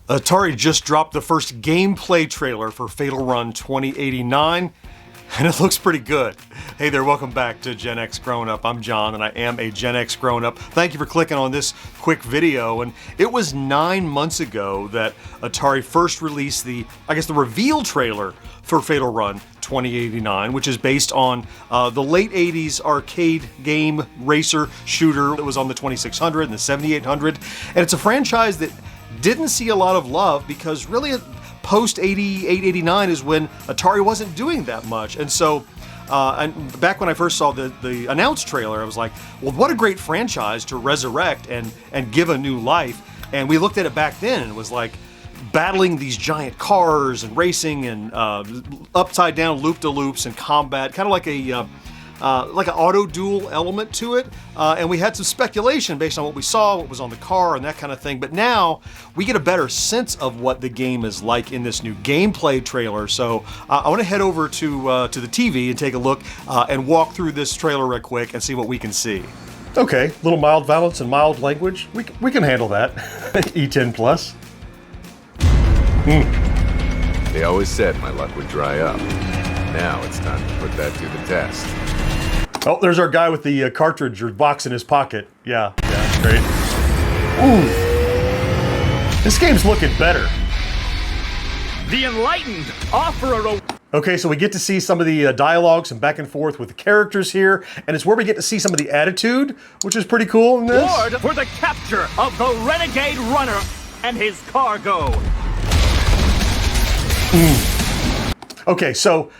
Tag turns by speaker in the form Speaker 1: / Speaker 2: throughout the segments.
Speaker 1: Atari just dropped the first gameplay trailer for Fatal Run 2089, and it looks pretty good. Hey there, welcome back to Gen X Grown Up. I'm John, and I am a Gen X Grown Up. Thank you for clicking on this quick video. And it was 9 months ago that Atari first released the reveal trailer for Fatal Run 2089, which is based on the late 80s arcade game racer shooter that was on the 2600 and the 7800. And it's a franchise that didn't see a lot of love because really post 88, 89 is when Atari wasn't doing that much. And so, and back when I first saw the announced trailer, I was like, well, what a great franchise to resurrect and give a new life. And we looked at it back then and it was like battling these giant cars and racing and upside down loop-de-loops and combat, kind of like an auto duel element to it, and we had some speculation based on what we saw, what was on the car, and that kind of thing. But now we get a better sense of what the game is like in this new gameplay trailer. So I want to head over to the TV and take a look and walk through this trailer real quick and see what we can see. Okay, little mild violence and mild language. We can handle that. E10 plus.
Speaker 2: They always said my luck would dry up. Now it's time to put that to the test.
Speaker 1: Oh, there's our guy with the cartridge or box in his pocket. Yeah, great. Ooh, this game's looking better.
Speaker 3: The enlightened offer a...
Speaker 1: Okay, so we get to see some of the dialogue, some back and forth with the characters here, and it's where we get to see some of the attitude, which is pretty cool in this.
Speaker 3: Reward for the capture of the renegade runner and his cargo.
Speaker 1: Okay, so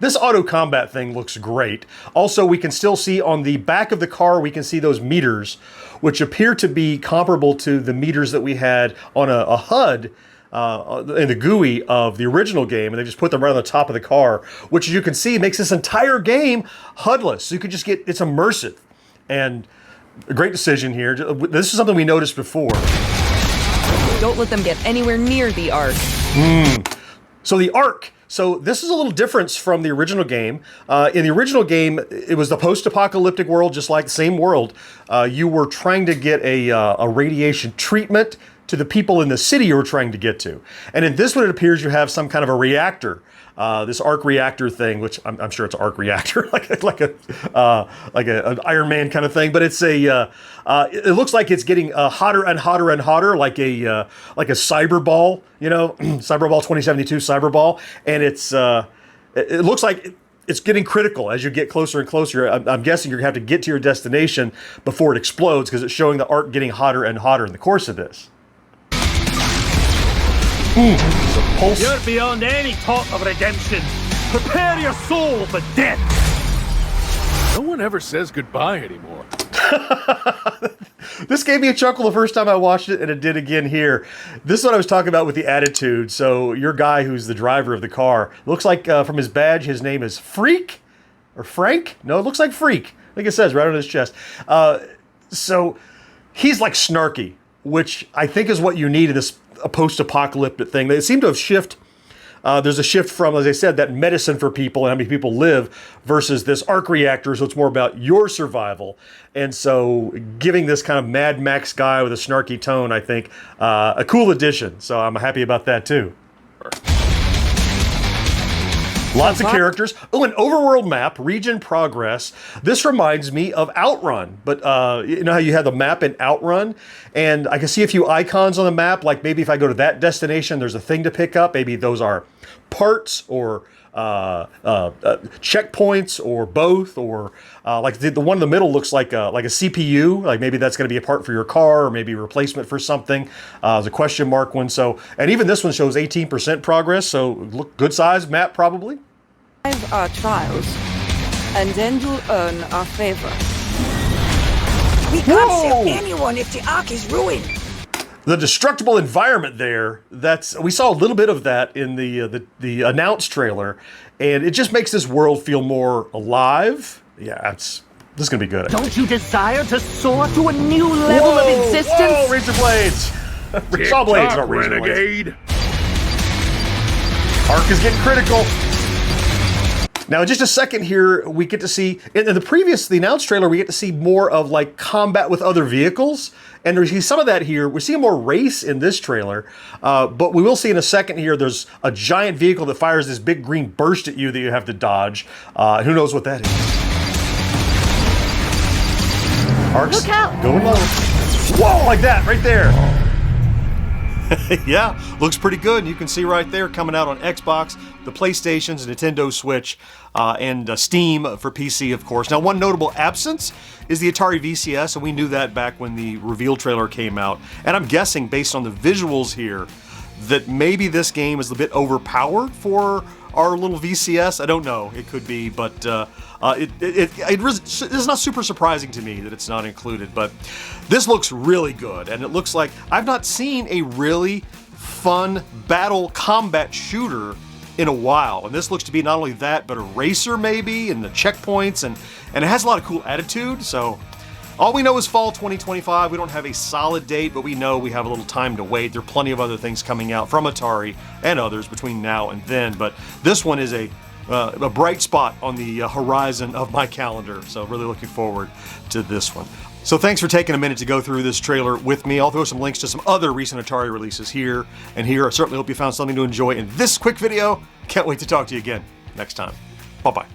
Speaker 1: this auto combat thing looks great. Also, we can still see on the back of the car, we can see those meters, which appear to be comparable to the meters that we had on a HUD in the GUI of the original game, and they just put them right on the top of the car, which, as you can see, makes this entire game HUD-less. So you could just it's immersive. And a great decision here. This is something we noticed before.
Speaker 4: Don't let them get anywhere near the Ark.
Speaker 1: So the Ark. So this is a little difference from the original game. In the original game, it was the post-apocalyptic world, just like the same world. You were trying to get a radiation treatment to the people in the city you were trying to get to. And in this one, it appears you have some kind of a reactor. This arc reactor thing, which I'm sure it's an arc reactor, like an Iron Man kind of thing, but it's it looks like it's getting hotter and hotter and hotter, like a cyberball, cyberball 2072 cyberball, and it looks like it's getting critical as you get closer and closer. I'm guessing you're gonna have to get to your destination before it explodes because it's showing the arc getting hotter and hotter in the course of this. Pulse.
Speaker 3: You're beyond any talk of redemption. Prepare your soul for death.
Speaker 2: No one ever says goodbye anymore.
Speaker 1: This gave me a chuckle the first time I watched it, and it did again here. This is what I was talking about with the attitude. So your guy who's the driver of the car, looks like from his badge, his name is Freak? Or Frank? No, it looks like Freak. I think it says right on his chest. So he's like snarky, which I think is what you need in this a post-apocalyptic thing. They seem to have there's a shift from, as I said, that medicine for people and how many people live versus this arc reactor, so it's more about your survival. And so giving this kind of Mad Max guy with a snarky tone, I think, a cool addition. So I'm happy about that too. Lots of characters. Oh, an overworld map, region progress. This reminds me of Outrun, but you know how you have the map in Outrun? And I can see a few icons on the map, like maybe if I go to that destination, there's a thing to pick up. Maybe those are parts or checkpoints or both, or like the one in the middle looks like a CPU, like maybe that's going to be a part for your car or maybe a replacement for something. There's a question mark one. So, and even this one shows 18% progress, so look, good size map probably.
Speaker 4: Our trials, and then you'll earn our favor.
Speaker 5: We can't save anyone if the Ark is ruined.
Speaker 1: The destructible environment there, we saw a little bit of that in the announced trailer, and it just makes this world feel more alive. Yeah, this is going to be good.
Speaker 3: Don't you desire to soar to a new level of existence?
Speaker 1: Whoa, razor blades! Saw blades, not razor
Speaker 2: renegade.
Speaker 1: blades. Arc is getting critical. Now, in just a second here, we get to see, in the announced trailer, we get to see more of like combat with other vehicles. And we see some of that here. We're seeing more race in this trailer. But we will see in a second here, there's a giant vehicle that fires this big green burst at you that you have to dodge. Who knows what that is? Arcs,
Speaker 6: Look out!
Speaker 1: going low. Whoa, like that, right there. Yeah, looks pretty good. You can see right there coming out on Xbox, the PlayStations, Nintendo Switch, and Steam for PC, of course. Now, one notable absence is the Atari VCS, and we knew that back when the reveal trailer came out. And I'm guessing, based on the visuals here, that maybe this game is a bit overpowered for our little VCS. I don't know. It could be, but it's not super surprising to me that it's not included. But this looks really good, and it looks like I've not seen a really fun battle combat shooter in a while. And this looks to be not only that, but a racer maybe, and the checkpoints, and it has a lot of cool attitude. So all we know is fall 2025. We don't have a solid date, but we know we have a little time to wait. There are plenty of other things coming out from Atari and others between now and then, but this one is a bright spot on the horizon of my calendar, so really looking forward to this one. So thanks for taking a minute to go through this trailer with me. I'll throw some links to some other recent Atari releases here and here. I certainly hope you found something to enjoy in this quick video. Can't wait to talk to you again next time. Bye-bye.